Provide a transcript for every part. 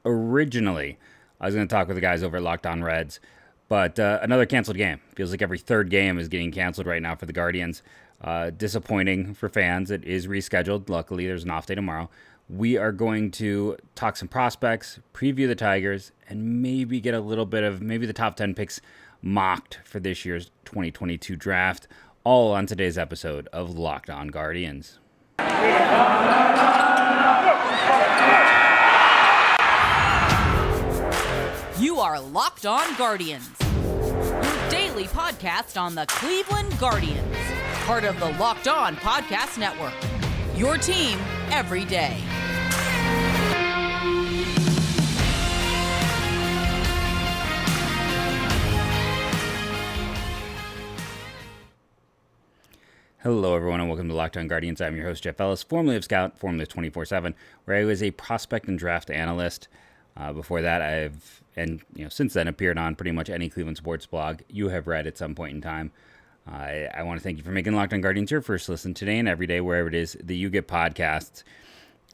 Originally, I was going to talk with the guys over at Locked On Reds, but another canceled game. Feels like every third game is getting canceled right now for the Guardians. Disappointing for fans. It is rescheduled. Luckily, there's an off day tomorrow. We are going to talk some prospects, preview the Tigers, and maybe get a little bit of maybe the top 10 picks mocked for this year's 2022 draft, all on today's episode of Locked On Guardians. You are Locked On Guardians, your daily podcast on the Cleveland Guardians, part of the Locked On Podcast Network, your team every day. Hello, everyone, and welcome to Locked On Guardians. I'm your host, Jeff Ellis, formerly of Scout, formerly of 24/7, where I was a prospect and draft analyst. Before that, since then, appeared on pretty much any Cleveland sports blog you have read at some point in time. I want to thank you for making Locked On Guardians your first listen today and every day, wherever it is that you get podcasts.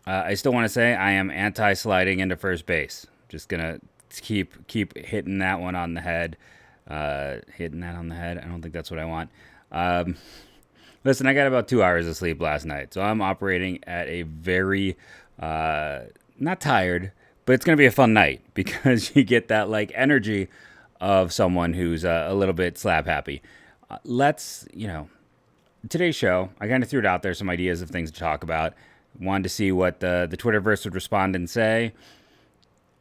I still want to say I am anti-sliding into first base. Just gonna keep hitting that one on the head. Hitting that on the head. I don't think that's what I want. Listen, I got about 2 hours of sleep last night, so I'm operating at a very, not tired, but it's going to be a fun night because you get that energy of someone who's a little bit slap happy. Today's show, I kind of threw it out there, some ideas of things to talk about. Wanted to see what the Twitterverse would respond and say.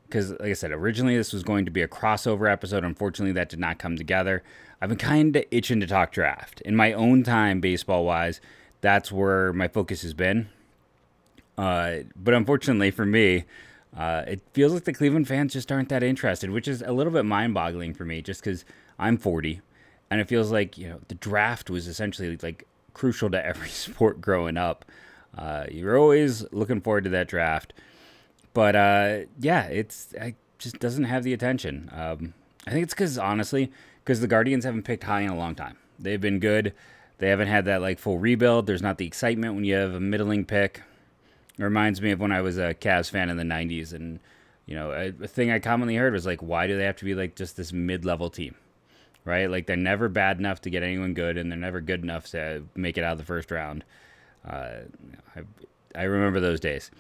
Because, like I said, originally this was going to be a crossover episode. Unfortunately, that did not come together. I've been kind of itching to talk draft. In my own time, baseball-wise, that's where my focus has been. But unfortunately for me, it feels like the Cleveland fans just aren't that interested, which is a little bit mind-boggling for me just because I'm 40. And it feels like, the draft was essentially crucial to every sport growing up. You're always looking forward to that draft. But, it just doesn't have the attention. I think it's because the Guardians haven't picked high in a long time. They've been good. They haven't had that, full rebuild. There's not the excitement when you have a middling pick. It reminds me of when I was a Cavs fan in the 90s. And, a thing I commonly heard was, why do they have to be, just this mid-level team? Right? They're never bad enough to get anyone good, and they're never good enough to make it out of the first round. I remember those days.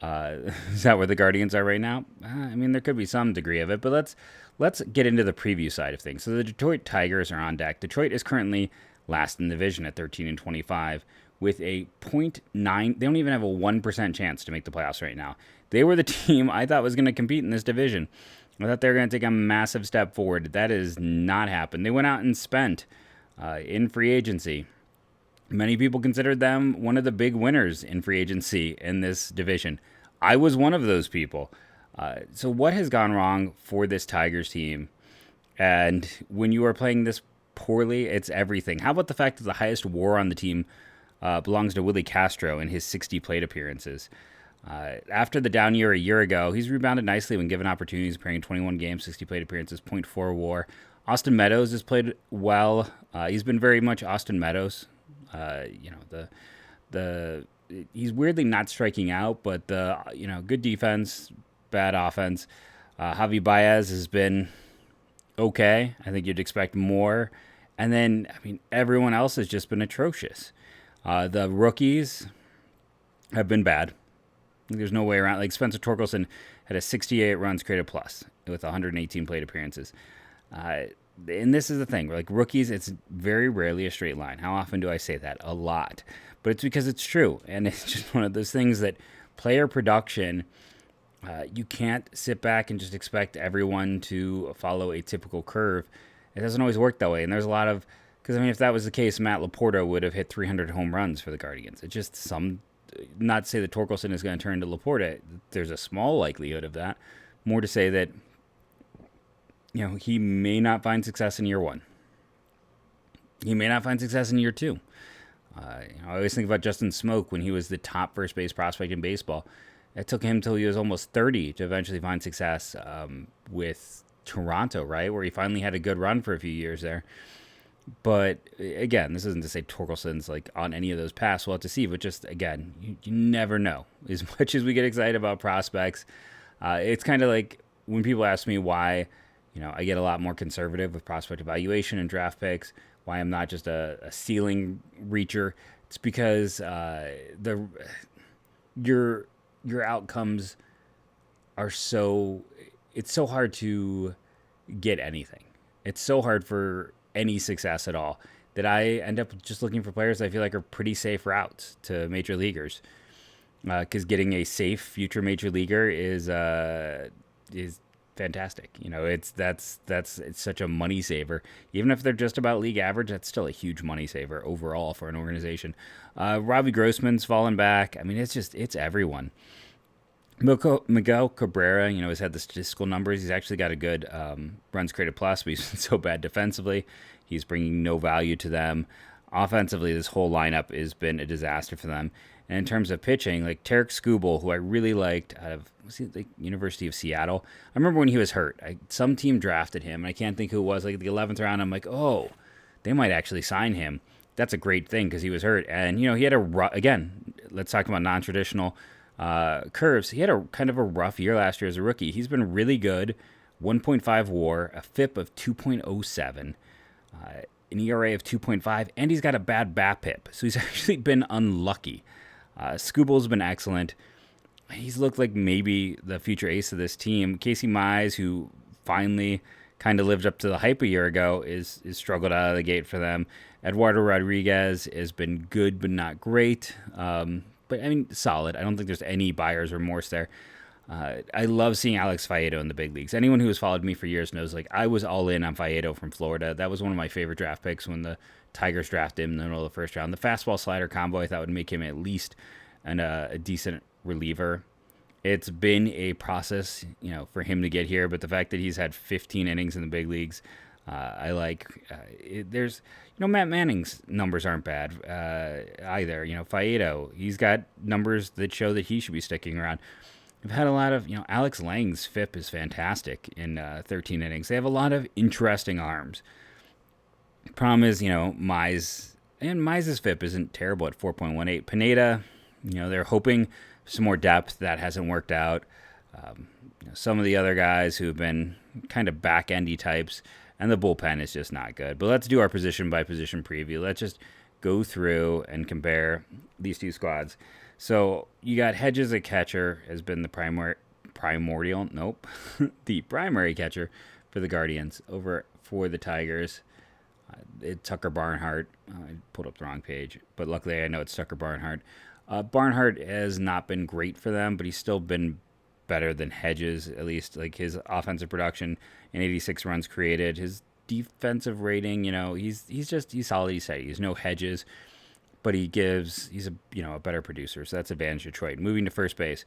Is that where the Guardians are right now? There could be some degree of it, but let's get into the preview side of things. So the Detroit Tigers are on deck. Detroit is currently last in the division at 13-25 with a 0.9. They don't even have a 1% chance to make the playoffs right now. They were the team I thought was going to compete in this division. I thought they were going to take a massive step forward. That has not happened. They went out and spent in free agency. Many people considered them one of the big winners in free agency in this division. I was one of those people. So what has gone wrong for this Tigers team? And when you are playing this poorly, it's everything. How about the fact that the highest WAR on the team belongs to Willie Castro in his 60 plate appearances? After the down year a year ago, he's rebounded nicely when given opportunities, playing 21 games, 60 plate appearances, 0.4 WAR. Austin Meadows has played well. He's been very much Austin Meadows. He's weirdly not striking out, but good defense, bad offense. Javi Baez has been okay. I think you'd expect more. And then, everyone else has just been atrocious. The rookies have been bad. There's no way around. Spencer Torkelson had a 68 runs created plus with 118 plate appearances. And this is the thing, rookies, it's very rarely a straight line. How often do I say that? A lot. But it's because it's true. And it's just one of those things that player production, you can't sit back and just expect everyone to follow a typical curve. It doesn't always work that way. And there's a lot of, because if that was the case, Matt Laporta would have hit 300 home runs for the Guardians. It's just not to say that Torkelson is going to turn to Laporta. There's a small likelihood of that. More to say that, he may not find success in year one. He may not find success in year two. I always think about Justin Smoke when he was the top first base prospect in baseball. It took him till he was almost 30 to eventually find success with Toronto, right? Where he finally had a good run for a few years there. But again, this isn't to say Torkelson's on any of those paths. We'll have to see. But just, again, you never know. As much as we get excited about prospects, It's kind of like when people ask me why, I get a lot more conservative with prospect evaluation and draft picks, why I'm not just a ceiling reacher. It's because the your outcomes are it's so hard to get anything. It's so hard for any success at all that I end up just looking for players that I feel like are pretty safe routes to major leaguers. Because getting a safe future major leaguer is fantastic. It's such a money saver. Even if they're just about league average, that's still a huge money saver overall for an organization. Robbie Grossman's fallen back. I mean, it's everyone. Miguel Cabrera, has had the statistical numbers. He's actually got a good runs created plus, but he's been so bad defensively. He's bringing no value to them. Offensively, this whole lineup has been a disaster for them. And in terms of pitching, like Tarek Skubal, who I really liked out of the University of Seattle. I remember when he was hurt. Some team drafted him, and I can't think who it was. Like the 11th round, I'm like, oh, they might actually sign him. That's a great thing because he was hurt. And, he had again, let's talk about non-traditional curves. He had a kind of a rough year last year as a rookie. He's been really good. 1.5 WAR, a FIP of 2.07, an ERA of 2.5, and he's got a bad BAPIP. So he's actually been unlucky. Skubal's been excellent. He's looked like maybe the future ace of this team. Casey Mize, who finally kind of lived up to the hype a year ago, is struggled out of the gate for them. Eduardo Rodriguez has been good but not great. But I mean, solid. I don't think there's any buyer's remorse there. I love seeing Alex Faieto in the big leagues. Anyone who has followed me for years knows, like, I was all in on Faieto from Florida. That was one of my favorite draft picks when the Tigers drafted him in the middle of the first round. The fastball slider combo I thought would make him at least a decent reliever. It's been a process, for him to get here, but the fact that he's had 15 innings in the big leagues, I like. There's, Matt Manning's numbers aren't bad either. Faieto, he's got numbers that show that he should be sticking around. We've had a lot of, Alex Lang's FIP is fantastic in 13 innings. They have a lot of interesting arms. Problem is, Mize's FIP isn't terrible at 4.18. Pineda, they're hoping some more depth. That hasn't worked out. Some of the other guys who've been kind of back-endy types, and the bullpen is just not good. But let's do our position-by-position preview. Let's just go through and compare these two squads. So you got Hedges at catcher, has been the primary catcher for the Guardians. Over for the Tigers, Tucker Barnhart. I pulled up the wrong page, but luckily I know it's Tucker Barnhart. Barnhart has not been great for them, but he's still been better than Hedges, at least like his offensive production and 86 runs created. His defensive rating, he's solid, he's steady. He's no Hedges, but he's a better producer, so that's advantage Detroit. Moving to first base,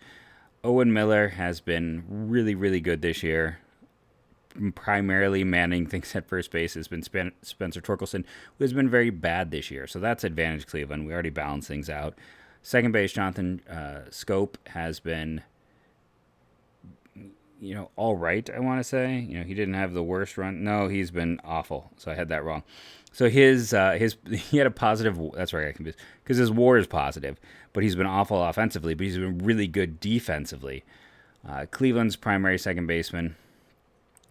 Owen Miller has been really, really good this year. Primarily manning things at first base has been Spencer Torkelson, who has been very bad this year, so that's advantage Cleveland. We already balanced things out. Second base, Jonathan Scope has been, all right, I want to say. He didn't have the worst run. No, he's been awful, so I had that wrong. So he had a positive, that's where I got confused, because his WAR is positive, but he's been awful offensively, but he's been really good defensively. Cleveland's primary second baseman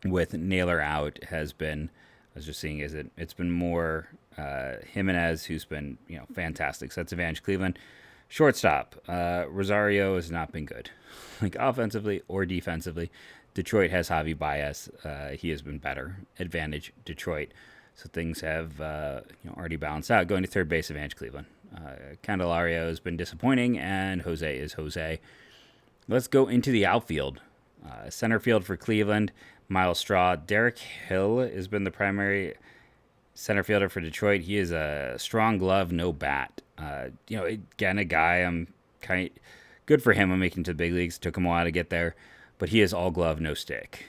with Naylor out has been, I was just seeing, it's been more Jimenez, who's been, fantastic. So that's advantage Cleveland. Shortstop, Rosario has not been good, like offensively or defensively. Detroit has Javi Baez. He has been better. Advantage Detroit. So things have already balanced out. Going to third base, advantage Cleveland. Candelario has been disappointing, and Jose is Jose. Let's go into the outfield. Center field for Cleveland, Miles Straw. Derek Hill has been the primary center fielder for Detroit. He is a strong glove, no bat. Again, a guy I'm kind of good for him. I'm making to the big leagues. Took him a while to get there, but he is all glove, no stick.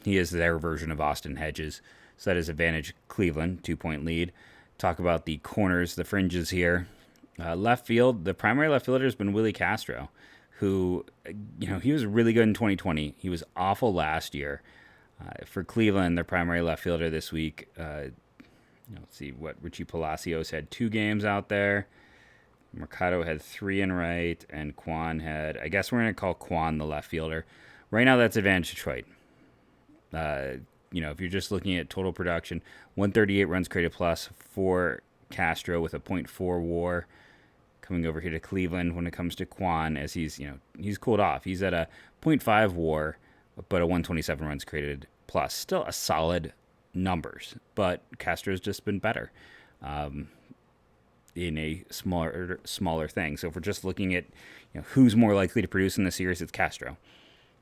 He is their version of Austin Hedges. So that is advantage Cleveland, 2-point lead. Talk about the corners, the fringes here. Left field, the primary left fielder has been Willie Castro, who, he was really good in 2020. He was awful last year. For Cleveland, their primary left fielder this week, let's see what Richie Palacios had 2 games out there. Mercado had 3 in right, and Kwan had, I guess we're going to call Kwan the left fielder. Right now, that's advantage Detroit. If you're just looking at total production, 138 runs created plus for Castro with a .4 WAR. Coming over here to Cleveland when it comes to Kwan, as he's cooled off. He's at a .5 WAR, but a 127 runs created plus. Still a solid numbers, but Castro's just been better in a smaller thing. So if we're just looking at who's more likely to produce in the series, it's Castro.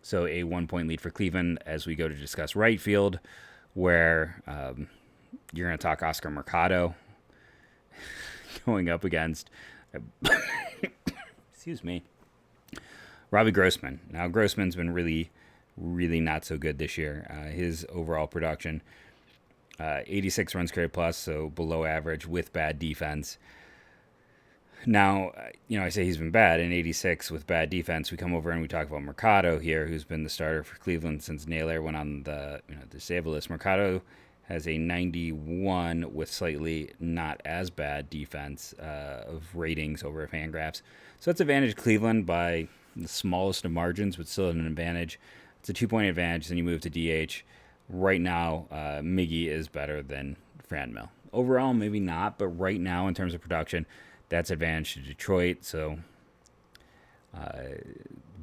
So a 1-point lead for Cleveland as we go to discuss right field, where you're going to talk Oscar Mercado going up against excuse me, Robbie Grossman. Now, Grossman's been really, really not so good this year. His overall production, 86 runs created plus, so below average with bad defense. Now, I say he's been bad in 86 with bad defense. We come over and we talk about Mercado here, who's been the starter for Cleveland since Naylor went on the disabled list. Mercado has a 91 with slightly not as bad defense of ratings over Fangraphs. So that's advantage Cleveland by the smallest of margins, but still an advantage. It's a 2-point advantage. Then you move to DH. Right now, Miggy is better than Franmil. Overall, maybe not, but right now in terms of production, that's advantage to Detroit. So at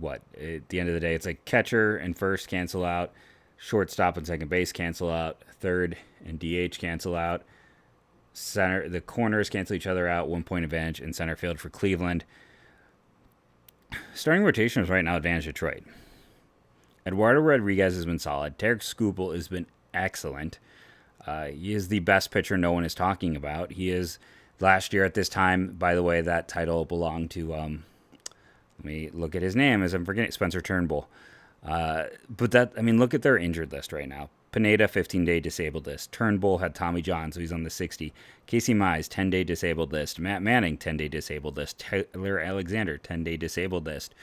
the end of the day, it's like catcher and first cancel out. Shortstop and second base cancel out. Third and DH cancel out. Center, the corners cancel each other out. 1-point advantage in center field for Cleveland. Starting rotation is right now advantage Detroit. Eduardo Rodriguez has been solid. Tarek Skubal has been excellent. He is the best pitcher no one is talking about. He is, last year at this time, by the way, that title belonged to, let me look at his name as I'm forgetting, Spencer Turnbull. Look at their injured list right now. Pineda, 15-day disabled list. Turnbull had Tommy John, so he's on the 60. Casey Mize, 10-day disabled list. Matt Manning, 10-day disabled list. Taylor Alexander, 10-day disabled list.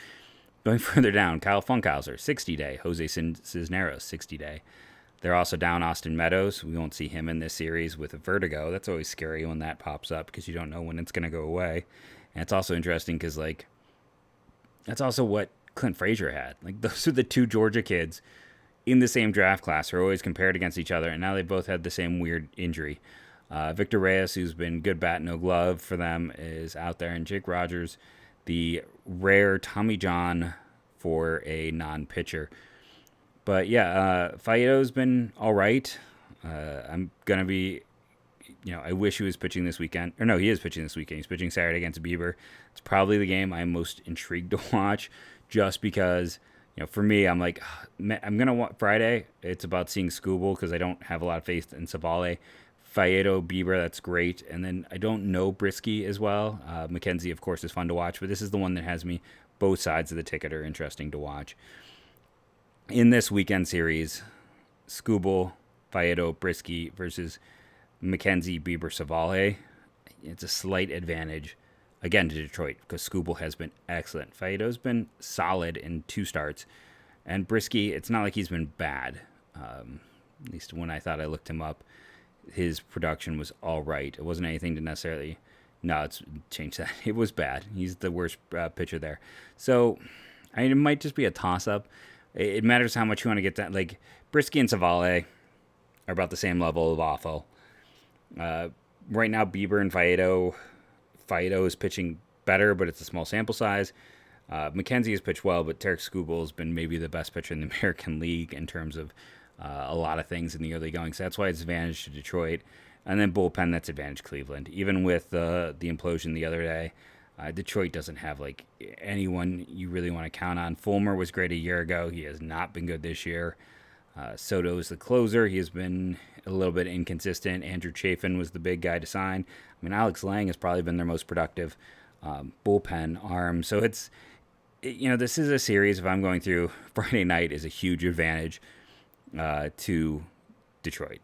Going further down, Kyle Funkhauser, 60-day. Jose Cisneros, 60-day. They're also down Austin Meadows. We won't see him in this series with vertigo. That's always scary when that pops up because you don't know when it's going to go away. And it's also interesting because, that's also what Clint Frazier had. Those are the two Georgia kids in the same draft class are always compared against each other, and now they both had the same weird injury. Victor Reyes, who's been good bat, no glove for them, is out there, and Jake Rogers, the rare Tommy John for a non-pitcher. But Faieto's been all right. I'm going to be, I wish he was pitching this weekend. Or no, he is pitching this weekend. He's pitching Saturday against Bieber. It's probably the game I'm most intrigued to watch just because, for me, I'm like, I'm going to watch Friday. It's about seeing Skubal because I don't have a lot of faith in Savale. Faieto, Bieber, that's great. And then I don't know Brisky as well. McKenzie, of course, is fun to watch, but this is the one that has me. Both sides of the ticket are interesting to watch. In this weekend series, Skubal, Faieto, Brisky versus McKenzie, Bieber, Savale. It's a slight advantage, again, to Detroit because Skubal has been excellent. Faeto's been solid in 2 starts. And Brisky, it's not like he's been bad. At least when I thought I looked him up, his production was all right. It wasn't anything to necessarily... No, it's changed that. It was bad. He's the worst pitcher there. So, it might just be a toss-up. It matters how much you want to get that. Brisky and Savale are about the same level of awful. Right now, Bieber and Faieto is pitching better, but it's a small sample size. McKenzie has pitched well, but Tarek Skubal has been maybe the best pitcher in the American League in terms of a lot of things in the early going. So that's why it's advantage to Detroit. And then bullpen, that's advantage Cleveland. Even with the implosion the other day, Detroit doesn't have anyone you really want to count on. Fulmer was great a year ago. He has not been good this year. Soto is the closer. He has been a little bit inconsistent. Andrew Chafin was the big guy to sign. Alex Lang has probably been their most productive bullpen arm. So it's, this is a series, if I'm going through Friday night, is a huge advantage to Detroit.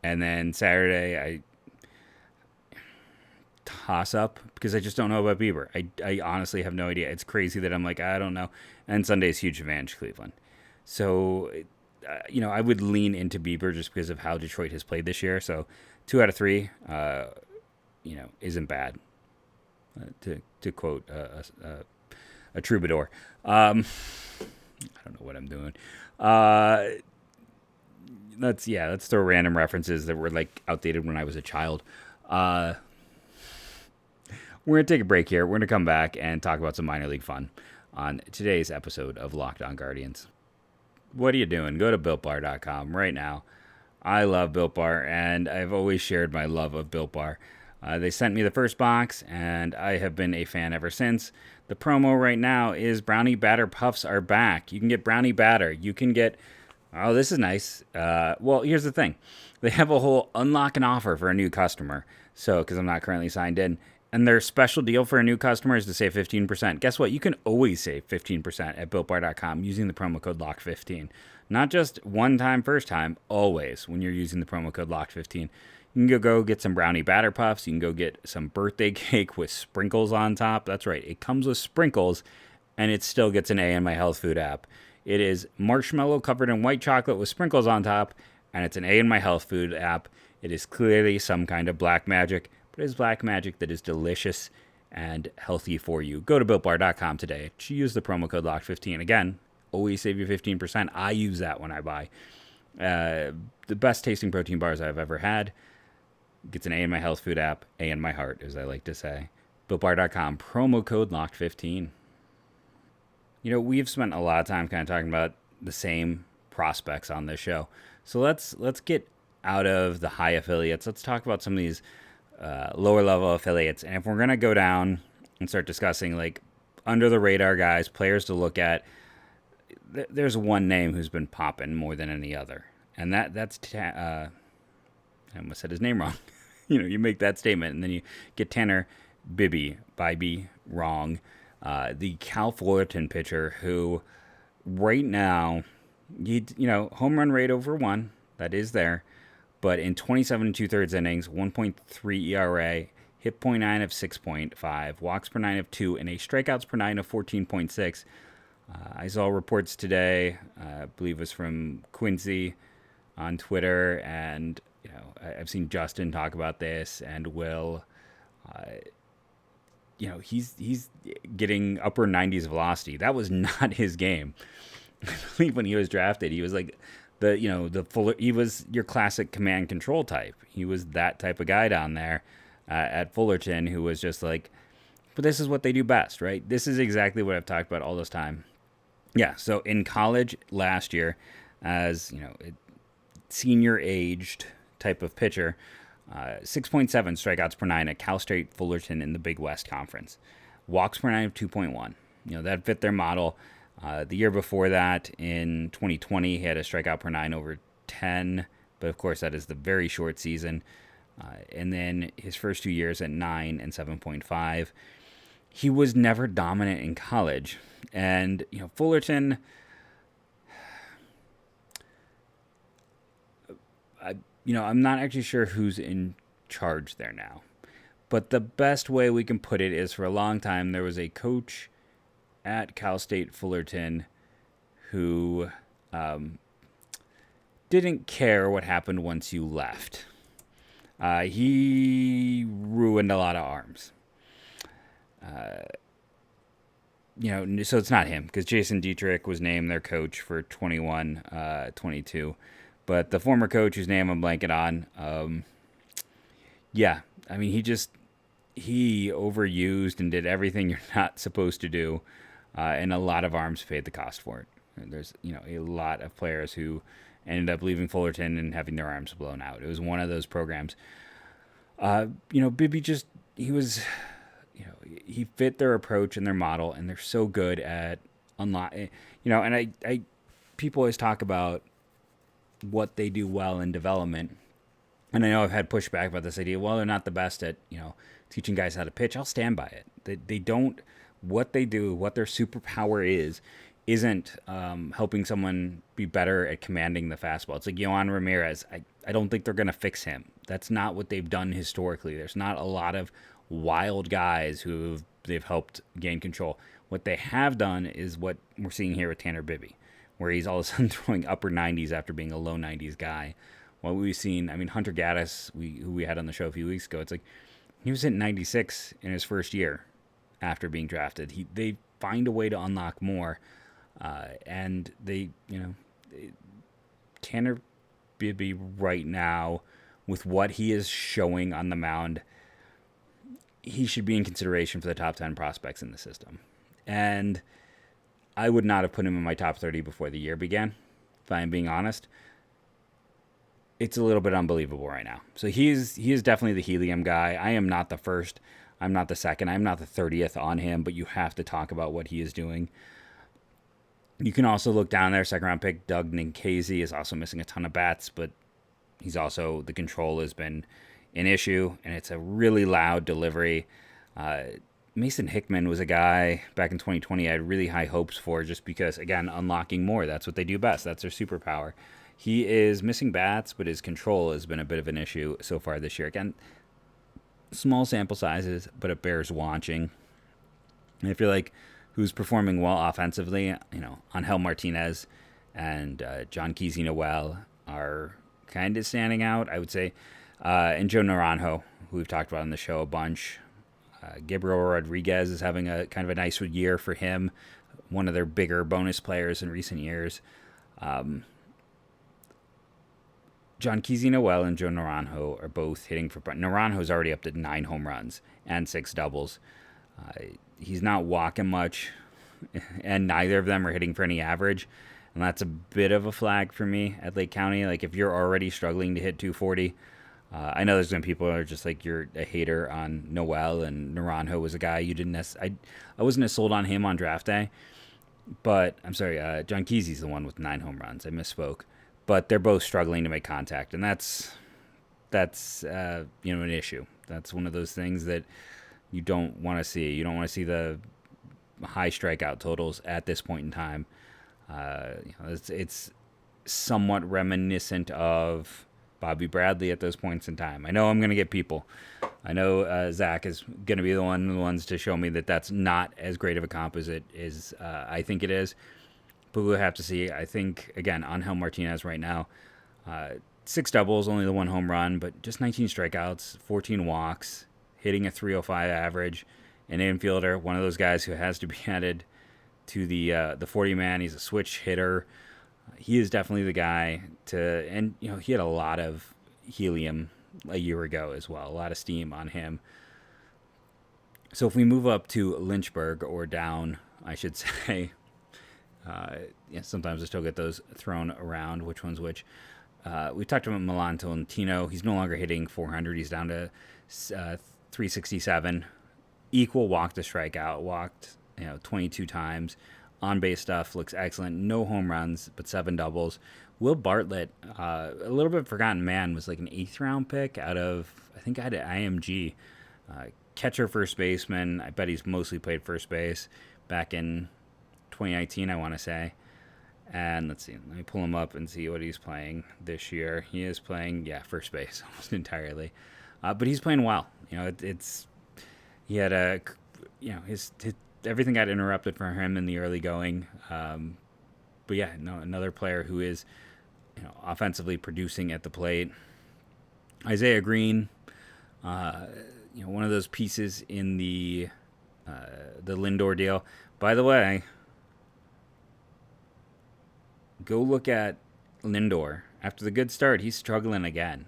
And then Saturday, I toss up because I just don't know about Bieber. I honestly have no idea. It's crazy that I'm I don't know. And Sunday's huge advantage Cleveland. So, I would lean into Bieber just because of how Detroit has played this year. So 2 out of 3, isn't bad. To quote a troubadour. I don't know what I'm doing. Uh, let's throw random references that were like outdated when I was a child. Uh, we're gonna take a break here. We're gonna come back and talk about some minor league fun on today's episode of Locked On Guardians. What are you doing? Go to BuiltBar.com right now. I love Built Bar, and I've always shared my love of Built Bar. They sent me the first box, and I have been a fan ever since. The promo right now is Brownie Batter Puffs are back. You can get Brownie Batter. You can get, oh, this is nice. Well, here's the thing. They have a whole unlock and offer for a new customer. So, because I'm not currently signed in. And their special deal for a new customer is to save 15%. Guess what? You can always save 15% at BuiltBar.com using the promo code LOCK15. Not just one time, first time, always when you're using the promo code LOCK15. You can go get some brownie batter puffs. You can go get some birthday cake with sprinkles on top. That's right. It comes with sprinkles, and it still gets an A in my health food app. It is marshmallow covered in white chocolate with sprinkles on top, and it's an A in my health food app. It is clearly some kind of black magic, but it is black magic that is delicious and healthy for you. Go to BuiltBar.com today. Use the promo code LOCK15. Again, always save you 15%. I use that when I buy. The best tasting protein bars I've ever had. Gets an A in my health food app, A in my heart, as I like to say. BuiltBar.com, promo code LOCK15. You know, we've spent a lot of time kind of talking about the same prospects on this show. So let's get out of the high affiliates. Let's talk about some of these lower level affiliates. And if we're going to go down and start discussing like under the radar guys, players to look at, there's one name who's been popping more than any other. And that's I almost said his name wrong. You make that statement and then you get Tanner Bibby wrong. The Cal Fullerton pitcher who right now, home run rate over 1, that is there. But in 27 and 2/3 innings, 1.3 ERA, hit .9 of 6.5, walks per 9 of 2, and a strikeouts per 9 of 14.6. I saw reports today, I believe it was from Quincy on Twitter, and I've seen Justin talk about this, and Will. He's getting upper 90s velocity. That was not his game. I believe when he was drafted, he was like he was your classic command control type. He was that type of guy down there at Fullerton who was just like, but this is what they do best, right? This is exactly what I've talked about all this time. Yeah, so in college last year, as senior aged type of pitcher, 6.7 strikeouts per 9 at Cal State Fullerton in the Big West Conference. Walks per 9 of 2.1. That fit their model. The year before that, in 2020, he had a strikeout per 9 over 10, but of course that is the very short season. And then his first 2 years at 9 and 7.5. He was never dominant in college. And, Fullerton, I'm not actually sure who's in charge there now. But the best way we can put it is for a long time there was a coach at Cal State Fullerton who didn't care what happened once you left. He ruined a lot of arms. So it's not him, because Jason Dietrich was named their coach for 21-22. But the former coach, whose name I'm blanking on, he overused and did everything you're not supposed to do. And a lot of arms paid the cost for it. There's, a lot of players who ended up leaving Fullerton and having their arms blown out. It was one of those programs. Bibby he fit their approach and their model, and they're so good at unlocking, and I people always talk about what they do well in development. And I know I've had pushback about this idea. Well, they're not the best at, teaching guys how to pitch. I'll stand by it. They don't, what they do, what their superpower isn't helping someone be better at commanding the fastball. It's like Yohan Ramirez. I don't think they're going to fix him. That's not what they've done historically. There's not a lot of wild guys who they've helped gain control. What they have done is what we're seeing here with Tanner Bibby, where he's all of a sudden throwing upper 90s after being a low 90s guy. What we've seen, Hunter Gaddis, who we had on the show a few weeks ago, it's like he was hitting 96 in his first year after being drafted. They find a way to unlock more. And Tanner Bibby right now, with what he is showing on the mound, he should be in consideration for the top 10 prospects in the system. And I would not have put him in my top 30 before the year began, if I'm being honest. It's a little bit unbelievable right now. So he is definitely the helium guy. I am not the first. I'm not the second. I'm not the 30th on him, but you have to talk about what he is doing. You can also look down there. Second round pick Doug Ninkasi is also missing a ton of bats, but he's also, the control has been an issue, and it's a really loud delivery. Mason Hickman was a guy back in 2020 I had really high hopes for, just because, again, unlocking more. That's what they do best. That's their superpower. He is missing bats, but his control has been a bit of an issue so far this year. Again, small sample sizes, but it bears watching. And I feel like who's performing well offensively, Angel Martinez and John Keyser Noel are kind of standing out, I would say. And Joe Naranjo, who we've talked about on the show a bunch. Gabriel Rodriguez is having a kind of a nice year for him, one of their bigger bonus players in recent years. John Keyser Noel and Joe Naranjo are both hitting for... Naranjo's already up to 9 home runs and 6 doubles. He's not walking much, and neither of them are hitting for any average. And that's a bit of a flag for me at Lake County. Like, if you're already struggling to hit 240... I know there's been people who are just like, you're a hater on Noel, and Naranjo was a guy you didn't necessarily... I wasn't as sold on him on draft day. But, I'm sorry, John Keyser's the one with 9 home runs. I misspoke. But they're both struggling to make contact, and that's an issue. That's one of those things that you don't want to see. You don't want to see the high strikeout totals at this point in time. It's somewhat reminiscent of Bobby Bradley at those points in time. I know I'm going to get people. I know Zach is going to be the ones to show me that that's not as great of a comp as it is. I think it is. But we'll have to see. I think, again, Angel Martinez right now, 6 doubles, only the 1 home run, but just 19 strikeouts, 14 walks, hitting a 305 average, an infielder, one of those guys who has to be added to the 40-man. He's a switch hitter. He is definitely the guy to, and he had a lot of helium a year ago as well, a lot of steam on him. So if we move up to Lynchburg, or down, I should say, sometimes I still get those thrown around, which one's which. We talked about Milan Tolentino. He's no longer hitting 400. He's down to 367. Equal walk to strikeout. Walked 22 times. On-base stuff looks excellent. No home runs, but 7 doubles. Will Bartlett, a little bit forgotten man, was like an 8th round pick out of, I think I had an IMG. Catcher, first baseman. I bet he's mostly played first base back in 2019, I want to say. And let's see, let me pull him up and see what he's playing this year. He is playing, first base almost entirely. But he's playing well. He had his everything got interrupted for him in the early going. But another player who is, offensively producing at the plate. Isaiah Green, one of those pieces in the Lindor deal. By the way, go look at Lindor. After the good start, he's struggling again.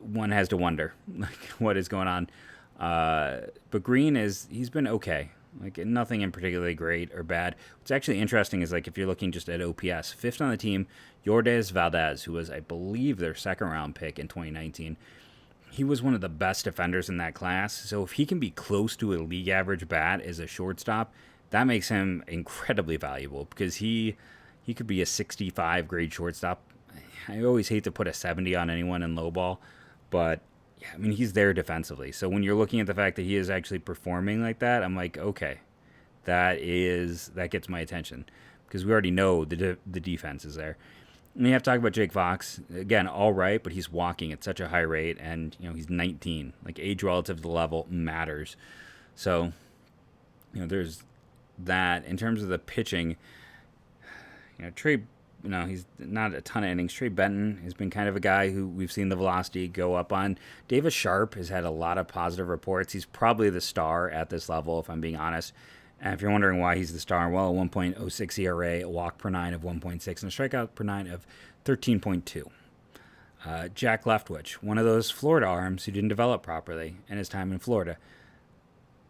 One has to wonder what is going on. But Green he's been okay. Nothing in particularly great or bad. What's actually interesting is if you're looking just at OPS, 5th on the team, Yordes Valdez, who was, I believe, their 2nd round pick in 2019. He was one of the best defenders in that class. So if he can be close to a league average bat as a shortstop, that makes him incredibly valuable, because he could be a 65 grade shortstop. I always hate to put a 70 on anyone in low ball, but he's there defensively. So when you're looking at the fact that he is actually performing like that, I'm like, okay, that gets my attention, because we already know the defense is there. And you have to talk about Jake Fox. Again, all right, but he's walking at such a high rate, and he's 19. Age relative to the level matters. So, there's that. In terms of the pitching, Trey he's not a ton of innings. Trey Benton has been kind of a guy who we've seen the velocity go up on. Davis Sharp has had a lot of positive reports. He's probably the star at this level, if I'm being honest. And if you're wondering why he's the star, well, a 1.06 ERA, a walk per nine of 1.6, and a strikeout per nine of 13.2. Jack Leftwich, one of those Florida arms who didn't develop properly in his time in Florida.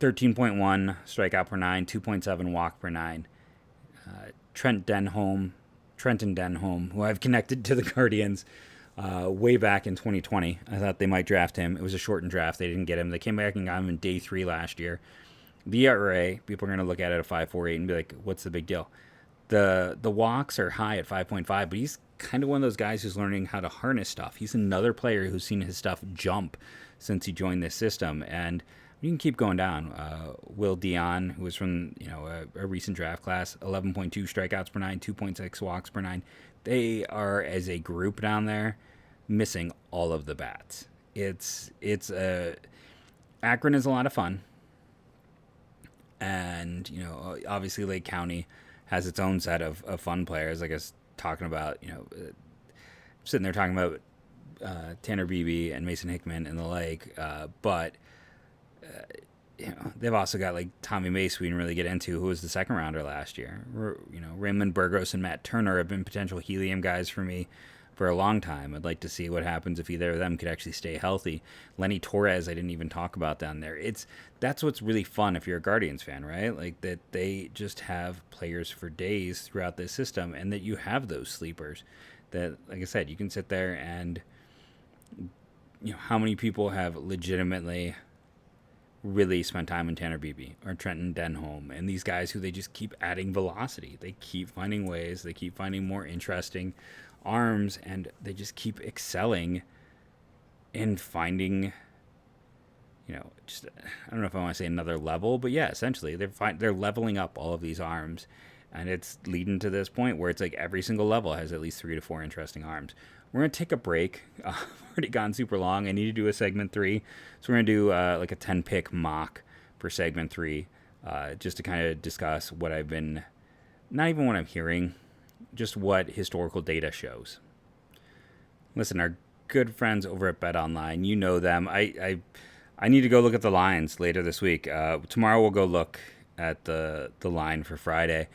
13.1 strikeout per nine, 2.7 walk per nine. Trenton Denholm, who I've connected to the Guardians way back in 2020. I thought they might draft him. It was a shortened draft. They didn't get him. They came back and got him in day 3 last year. The ERA, people are going to look at it at 5.48 and be like, what's the big deal? The walks are high at 5.5, but he's kind of one of those guys who's learning how to harness stuff. He's another player who's seen his stuff jump since he joined this system, and you can keep going down. Will Dion, who was from a recent draft class, 11.2 strikeouts per nine, 2.6 walks per nine. They are, as a group down there, missing all of the bats. Akron is a lot of fun, and obviously Lake County has its own set of fun players. I guess talking about sitting there talking about Tanner Beebe and Mason Hickman and the like, but they've also got like Tommy Mace we didn't really get into, who was the second rounder last year. Raymond Burgos and Matt Turner have been potential helium guys for me for a long time. I'd like to see what happens if either of them could actually stay healthy. Lenny Torres, I didn't even talk about down there. That's what's really fun if you're a Guardians fan, right? Like that they just have players for days throughout this system, and that you have those sleepers that, like I said, you can sit there and how many people have legitimately really spent time in Tanner Beebe or Trenton Denholm, and these guys who they just keep adding velocity. They keep finding ways. They keep finding more interesting arms, and they just keep excelling in finding, just, I don't know if I want to say another level, but yeah, essentially they're leveling up all of these arms, and it's leading to this point where it's like every single level has at least 3 to 4 interesting arms. We're going to take a break. I've already gone super long. I need to do a segment 3. So we're going to do like a 10-pick mock for segment 3, just to kind of discuss what I've been, not even what I'm hearing, just what historical data shows. Listen, our good friends over at BetOnline, you know them. I need to go look at the lines later this week. Tomorrow we'll go look at the line for Friday,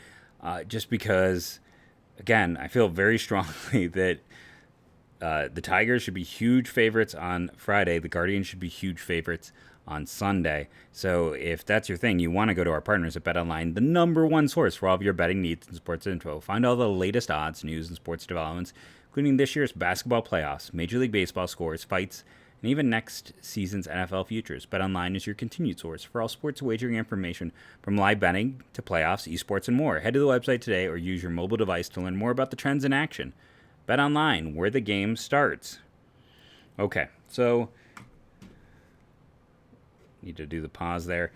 just because, again, I feel very strongly that the Tigers should be huge favorites on Friday. The Guardians should be huge favorites on Sunday. So if that's your thing, you want to go to our partners at BetOnline, the number one source for all of your betting needs and sports info. Find all the latest odds, news, and sports developments, including this year's basketball playoffs, Major League Baseball scores, fights, and even next season's NFL futures. BetOnline is your continued source for all sports wagering information, from live betting to playoffs, esports, and more. Head to the website today or use your mobile device to learn more about the trends in action. BetOnline, where the game starts. Okay, so need to do the pause there.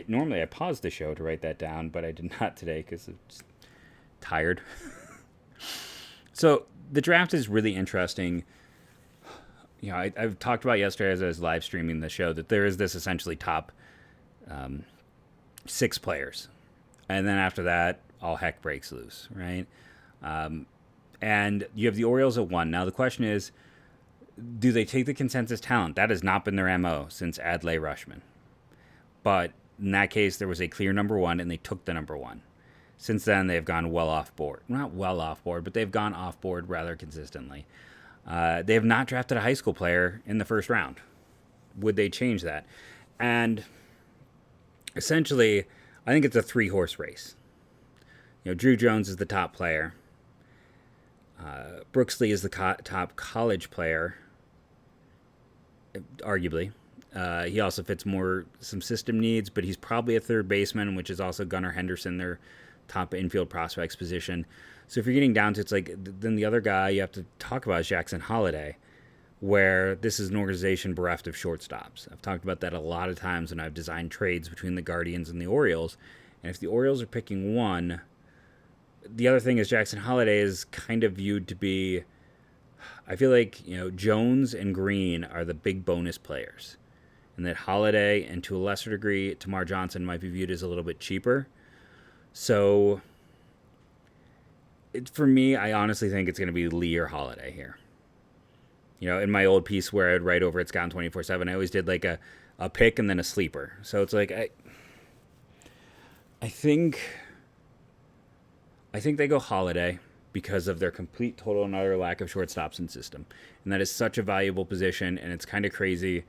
Normally I pause the show to write that down, but I did not today because I'm just tired. So the draft is really interesting. I've talked about yesterday as I was live streaming the show that there is this essentially top 6 players, and then after that, all heck breaks loose, right? And you have the Orioles at 1. Now the question is, do they take the consensus talent? That has not been their MO since Adlai Rushman. But in that case, there was a clear number 1, and they took the number 1. Since then, they've gone well off board. Not well off board, but they've gone off board rather consistently. They have not drafted a high school player in the first round. Would they change that? And essentially, I think it's a 3-horse race. Drew Jones is the top player. Brooks Lee is the top college player, arguably. He also fits some system needs, but he's probably a third baseman, which is also Gunnar Henderson, their top infield prospects position. So if you're getting down to, it's like, then the other guy you have to talk about is Jackson Holliday, where this is an organization bereft of shortstops. I've talked about that a lot of times when I've designed trades between the Guardians and the Orioles. And if the Orioles are picking one, the other thing is Jackson Holliday is kind of viewed to be, I feel like, Jones and Green are the big bonus players. And that Holliday, and to a lesser degree, Tamar Johnson, might be viewed as a little bit cheaper. So For me, I honestly think it's going to be Lee or Holiday here. In my old piece where I'd write over at Scout 24/7, I always did like a pick and then a sleeper. So it's like I think they go Holiday because of their complete, total, and utter lack of shortstops in system, and that is such a valuable position. And it's kind of crazy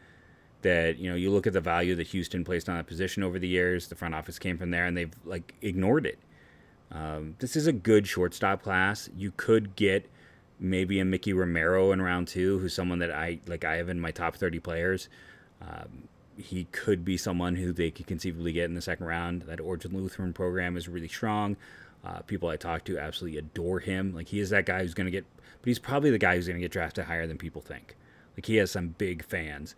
that you look at the value that Houston placed on that position over the years. The front office came from there, and they've like ignored it. This is a good shortstop class. You could get maybe a Mickey Romero in round 2, who's someone that I have in my top 30 players. He could be someone who they could conceivably get in the second round. That Origin Lutheran program is really strong. People I talk to absolutely adore him. Like, he is that guy who's going to get, but he's probably the guy who's going to get drafted higher than people think. Like, he has some big fans.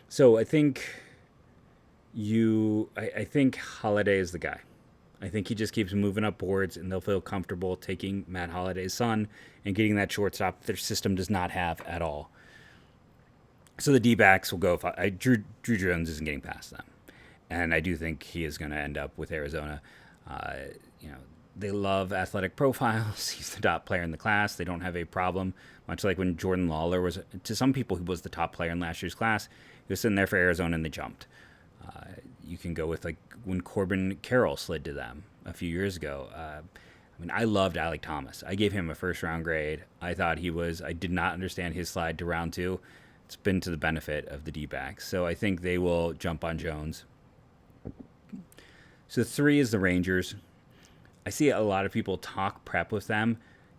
So I think I think Holiday is the guy. I think he just keeps moving up boards, and they'll feel comfortable taking Matt Holliday's son and getting that shortstop their system does not have at all. So the D-backs will go. Drew Jones isn't getting past them, and I do think he is going to end up with Arizona. They love athletic profiles. He's the top player in the class. They don't have a problem, much like when Jordan Lawler was, to some people, he was the top player in last year's class. He was sitting there for Arizona, and they jumped. You can go with like when Corbin Carroll slid to them a few years ago. I loved Alec Thomas. I gave him a first-round grade. I did not understand his slide to round 2. It's been to the benefit of the D-backs. So I think they will jump on Jones. So 3 is the Rangers. I see a lot of people talk prep with them.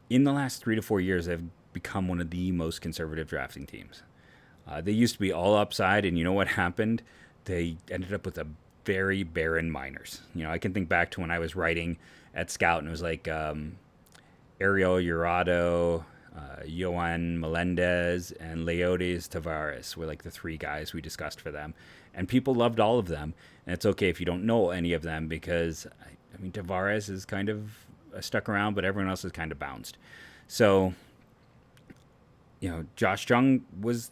In the last 3 to 4 years, they've become one of the most conservative drafting teams. They used to be all upside, and you know what happened? They ended up with a very barren minors. I can think back to when I was writing at Scout, and it was like Ariel Jurado, Yohan Melendez, and Leodes Tavares were like the 3 guys we discussed for them. And people loved all of them. And it's okay if you don't know any of them, because, Tavares is kind of stuck around, but everyone else has kind of bounced. So, Josh Jung was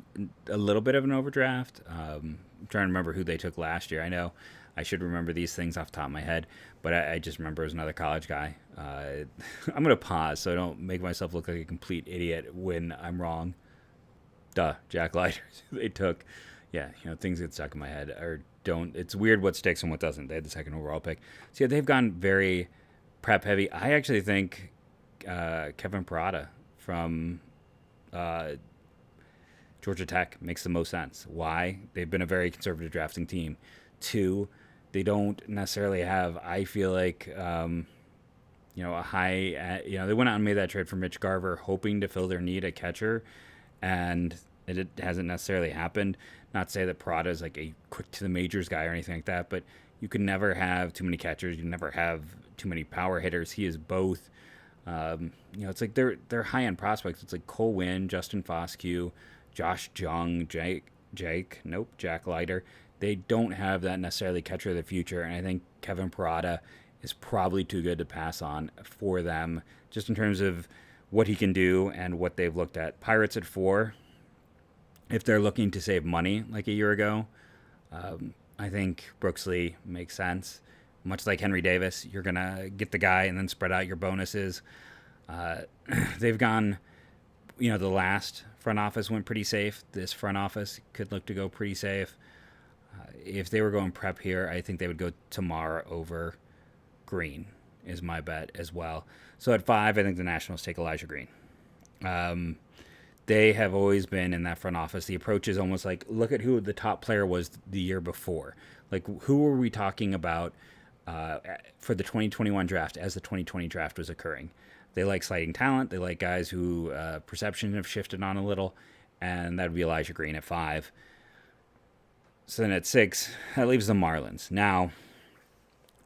a little bit of an overdraft. I'm trying to remember who they took last year. I know I should remember these things off the top of my head, but I just remember it was another college guy. I'm going to pause so I don't make myself look like a complete idiot when I'm wrong. Jack Leiter. They took, things get stuck in my head or don't. It's weird what sticks and what doesn't. They had the 2nd overall pick. So, they've gone very prep heavy. I actually think Kevin Parada from Georgia Tech makes the most sense. Why? They've been a very conservative drafting team. 2, they don't necessarily have, I feel like, a high, they went out and made that trade for Mitch Garver hoping to fill their need at catcher, and it hasn't necessarily happened. Not to say that Parada is like a quick to the majors guy or anything like that, but you can never have too many catchers. You can never have too many power hitters. He is both. It's like they're high-end prospects. It's like Cole Winn, Justin Foscue, Josh Jung, Jack Leiter. They don't have that necessarily catcher of the future, and I think Kevin Parada is probably too good to pass on for them, just in terms of what he can do and what they've looked at. Pirates at 4, if they're looking to save money like a year ago, I think Brooksley makes sense. Much like Henry Davis, you're going to get the guy and then spread out your bonuses. They've gone, the last front office went pretty safe. This front office could look to go pretty safe. If they were going prep here, I think they would go Tamar over Green is my bet as well. So at 5, I think the Nationals take Elijah Green. They have always been in that front office. The approach is almost like, look at who the top player was the year before. Like, who were we talking about for the 2021 draft as the 2020 draft was occurring? They like sliding talent. They like guys who perception have shifted on a little, and that would be Elijah Green at 5. So then at 6, that leaves the Marlins. Now,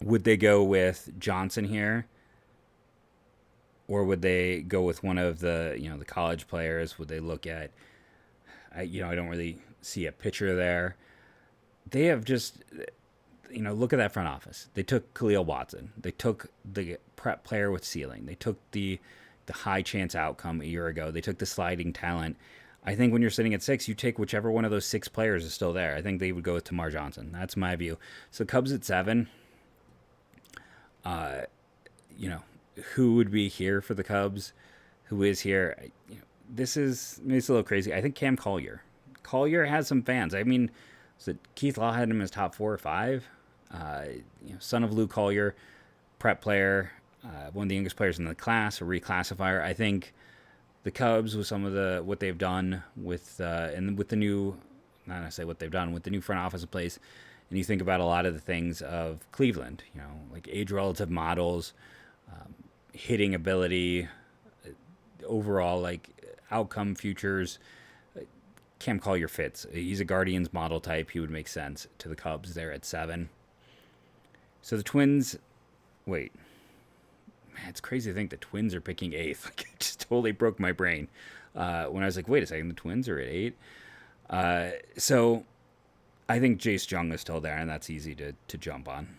would they go with Johnson here? Or would they go with one of the, the college players? Would they look at, I don't really see a pitcher there. They have just, look at that front office. They took Khalil Watson. They took the prep player with ceiling. They took the high chance outcome a year ago. They took the sliding talent. I think when you're sitting at 6, you take whichever one of those 6 players is still there. I think they would go with Tamar Johnson. That's my view. So Cubs at 7, who would be here for the Cubs, who is here. This is maybe it's a little crazy. I think Cam Collier. Collier has some fans. I mean, Keith Law had him as top 4 or 5. Son of Lou Collier, prep player, one of the youngest players in the class, a reclassifier. I think the Cubs, with some of what they've done with and with the new, not necessarily what they've done with the new front office in place, and you think about a lot of the things of Cleveland, like age relative models, hitting ability, overall like outcome futures. Cam Collier fits. He's a Guardians model type. He would make sense to the Cubs there at 7. So the Twins, wait. Man, it's crazy to think the Twins are picking 8th. Like, it just totally broke my brain when I was like, wait a second, the Twins are at 8? So I think Jace Jung is still there, and that's easy to jump on.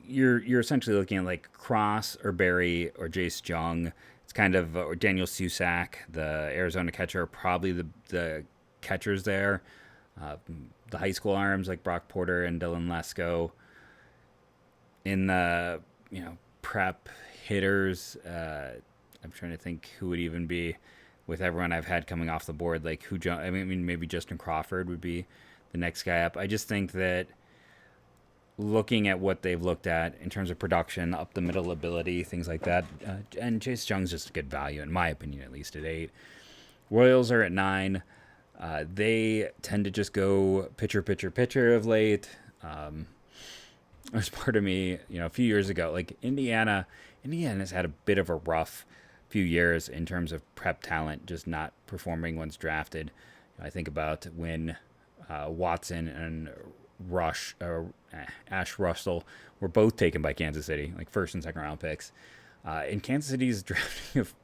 You're essentially looking at like Cross or Barry or Jace Jung. It's kind of, or Daniel Susac, the Arizona catcher, probably the catchers there. The high school arms like Brock Porter and Dylan Lesko. In the prep hitters, I'm trying to think who would even be with everyone I've had coming off the board. Like maybe Justin Crawford would be the next guy up. I just think that looking at what they've looked at in terms of production, up the middle ability, things like that, and Chase Jung's just a good value in my opinion, at least at 8. Royals are at 9. They tend to just go pitcher of late. There's part of me, a few years ago, like Indiana's had a bit of a rough few years in terms of prep talent, just not performing once drafted. I think about when Watson and Ash Russell were both taken by Kansas City, like first and second round picks. And Kansas City's drafting of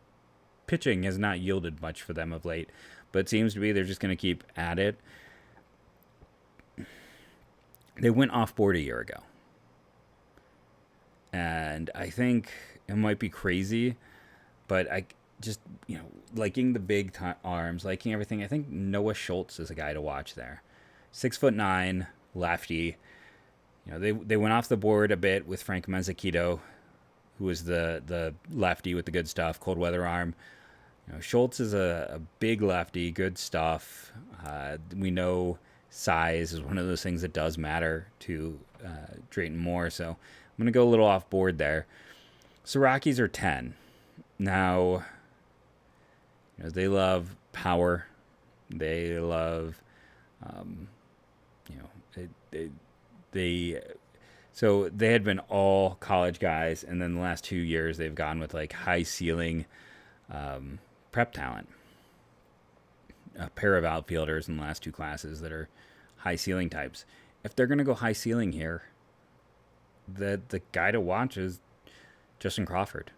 pitching has not yielded much for them of late, but it seems to be they're just going to keep at it. They went off board a year ago. And I think it might be crazy, but I just, liking the big arms, liking everything. I think Noah Schultz is a guy to watch there. 6'9", lefty. They went off the board a bit with Frank Mezquito, who was the lefty with the good stuff, cold weather arm. Schultz is a big lefty, good stuff. We know size is one of those things that does matter to Drayton Moore, so I'm going to go a little off board there. So Rockies are 10. Now, they love power. They love, so they had been all college guys, and then the last 2 years they've gone with like high ceiling prep talent. A pair of outfielders in the last 2 classes that are high ceiling types. If they're going to go high ceiling here, the guy to watch is Justin Crawford.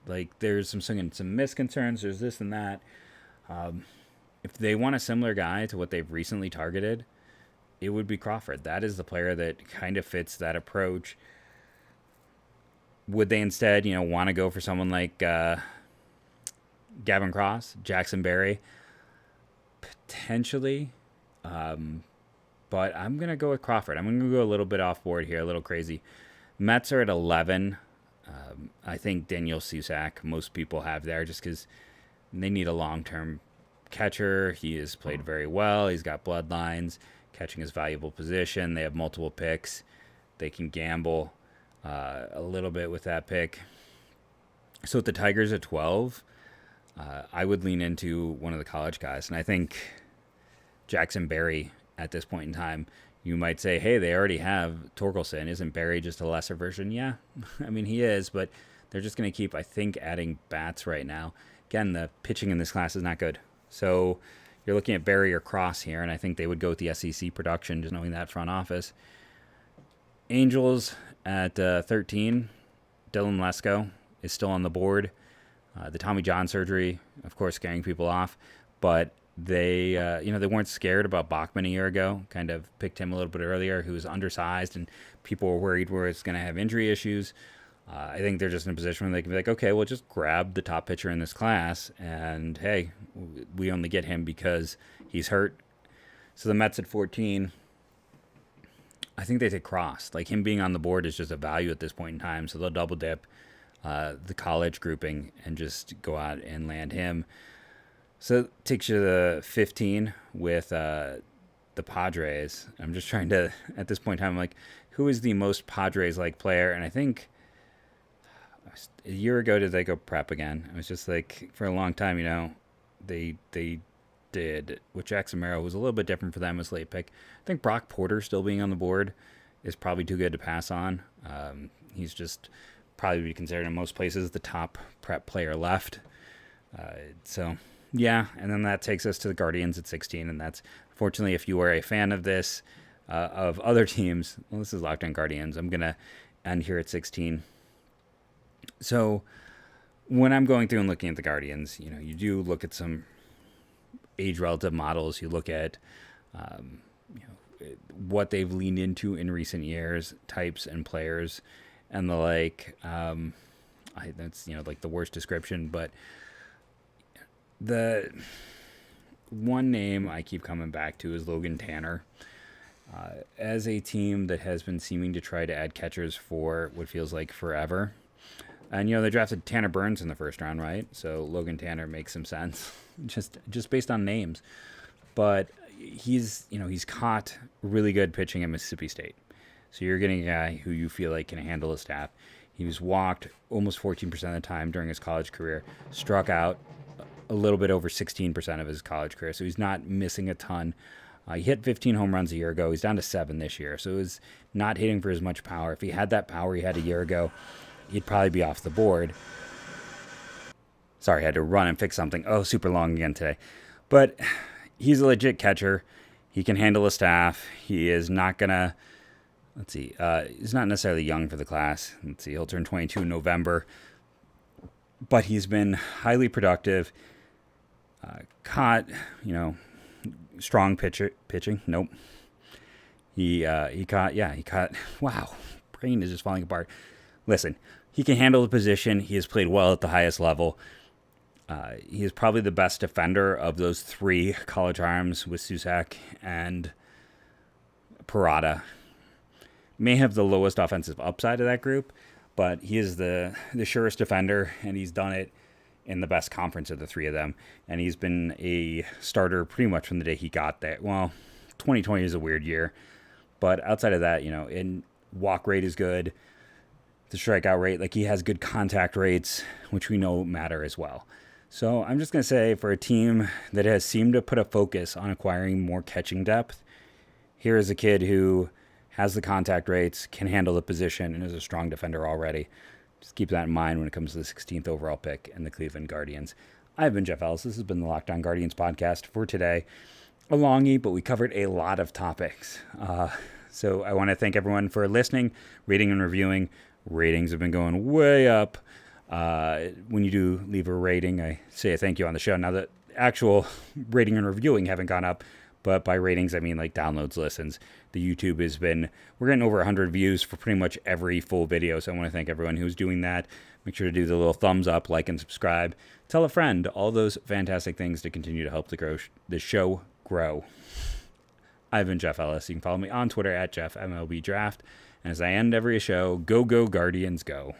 Like, there's some misconcerns. There's this and that. If they want a similar guy to what they've recently targeted, it would be Crawford. That is the player that kind of fits that approach. Would they instead, want to go for someone like Gavin Cross, Jackson Berry? Potentially. But I'm going to go with Crawford. I'm going to go a little bit off board here, a little crazy. Mets are at 11. I think Daniel Susac, most people have there just because they need a long-term catcher. He has played very well. He's got bloodlines. Catching is valuable position. They have multiple picks. They can gamble a little bit with that pick. So with the Tigers at 12, I would lean into one of the college guys. And I think Jackson Berry at this point in time, you might say, hey, they already have Torkelson. Isn't Berry just a lesser version? Yeah, I mean, he is, but they're just going to keep, I think, adding bats right now. Again, the pitching in this class is not good. So you're looking at Berry or Cross here, and I think they would go with the SEC production, just knowing that front office. Angels at 13, Dylan Lesko is still on the board. The Tommy John surgery, of course, scaring people off, but they weren't scared about Bachman a year ago. Kind of picked him a little bit earlier, who was undersized, and people were worried where it's going to have injury issues. I think they're just in a position where they can be like, okay, we'll just grab the top pitcher in this class, and hey, we only get him because he's hurt. So the Mets at 14, I think they take Cross. Like, him being on the board is just a value at this point in time, so they'll double dip the college grouping and just go out and land him. So it takes you to 15 with the Padres. I'm just trying to, at this point in time, I'm like, who is the most Padres-like player? And I think a year ago, did they go prep again? I was just like, for a long time, they did with Jackson Merrill was a little bit different for them as late pick. I think Brock Porter still being on the board is probably too good to pass on. He's just probably be considered in most places the top prep player left. So yeah, and then that takes us to the Guardians at 16, and that's fortunately if you are a fan of this of other teams. Well, this is Locked On Guardians. I'm gonna end here at 16. So when I'm going through and looking at the Guardians, you do look at some age relative models. You look at what they've leaned into in recent years, types and players, and the like. That's like the worst description, but the one name I keep coming back to is Logan Tanner. As a team that has been seeming to try to add catchers for what feels like forever. And, they drafted Tanner Burns in the first round, right? So Logan Tanner makes some sense just based on names. But he's caught really good pitching at Mississippi State. So you're getting a guy who you feel like can handle a staff. He was walked almost 14% of the time during his college career, struck out a little bit over 16% of his college career. So he's not missing a ton. He hit 15 home runs a year ago. He's down to 7 this year. So he's not hitting for as much power. If he had that power he had a year ago, he'd probably be off the board. Sorry, I had to run and fix something. Oh, super long again today. But he's a legit catcher. He can handle a staff. He is not going to, he's not necessarily young for the class. He'll turn 22 in November. But he's been highly productive. Caught, strong pitching. Nope. He caught, wow, brain is just falling apart. Listen, he can handle the position. He has played well at the highest level. He is probably the best defender of those 3 college arms with Susak and Parada. May have the lowest offensive upside of that group, but he is the surest defender, and he's done it in the best conference of the 3 of them. And he's been a starter pretty much from the day he got there. Well, 2020 is a weird year, but outside of that, in walk rate is good. The strikeout rate, he has good contact rates, which we know matter as well. So I'm just going to say, for a team that has seemed to put a focus on acquiring more catching depth, here is a kid who has the contact rates, can handle the position, and is a strong defender already. Just keep that in mind when it comes to the 16th overall pick and the Cleveland Guardians. I've been Jeff Ellis. This has been the Locked On Guardians podcast for today. A longie, but we covered a lot of topics. So I want to thank everyone for listening, reading, and reviewing. Ratings have been going way up. When you do leave a rating, I say a thank you on the show. Now, the actual rating and reviewing haven't gone up, but by ratings, I mean downloads, listens. The YouTube we're getting over 100 views for pretty much every full video. So I want to thank everyone who's doing that. Make sure to do the little thumbs up, like, and subscribe. Tell a friend. All those fantastic things to continue to help the show grow. I've been Jeff Ellis. You can follow me on Twitter at JeffMLB Draft. And as I end every show, go Guardians, go.